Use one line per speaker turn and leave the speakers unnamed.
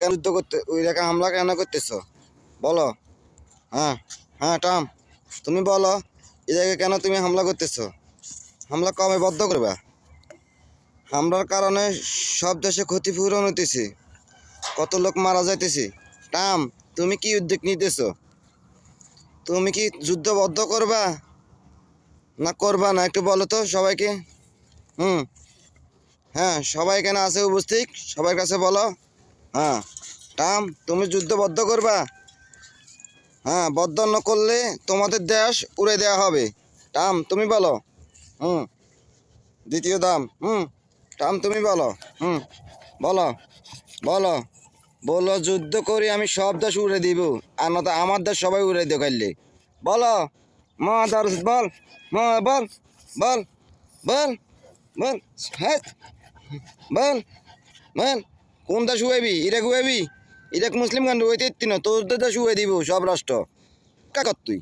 কেন যুদ্ধ করতে, ইরাকে হামলা কেন করতেছ বলো। হ্যাঁ হ্যাঁ ট্রাম্প, তুমি বলো ইরাকে কেন তুমি হামলা করতেছ? হামলা কবে বদ্ধ করবা? হামলার কারণে সব দেশে ক্ষতিপূরণ হইতেছে, কত লোক মারা যাইতেছে। ট্রাম্প, তুমি কি উদ্যোগ নিতেছ? তুমি কি যুদ্ধ বদ্ধ করবা না করবা না একটু বলো তো সবাইকে। হুম, হ্যাঁ সবাই কেন আছে উপস্থিত, সবার কাছে বলো। হ্যাঁ ট্রাম্প, তুমি যুদ্ধ বদ্ধ করবা? হ্যাঁ, বদ্ধ না করলে তোমাদের দেশ উড়ে দেওয়া হবে। ট্রাম্প তুমি বলো। হুম, দ্বিতীয় দাম। ট্রাম্প তুমি বলো। বলো বলো বলো, যুদ্ধ করি আমি সব দেশ উড়ে দিব, আর না তো আমার দেশ সবাই উড়ে দিও কাইলে। বলো মহাদার, বল বল বল বল বল। হ্যাঁ বল বল, কোন দেশ উড়াবি? ইরাক উড়াবি? ইরাক মুসলিম কান্ট্রি হইতে না, তোদের দেশ উড়ে দিব সব রাষ্ট্র। কাকত তুই।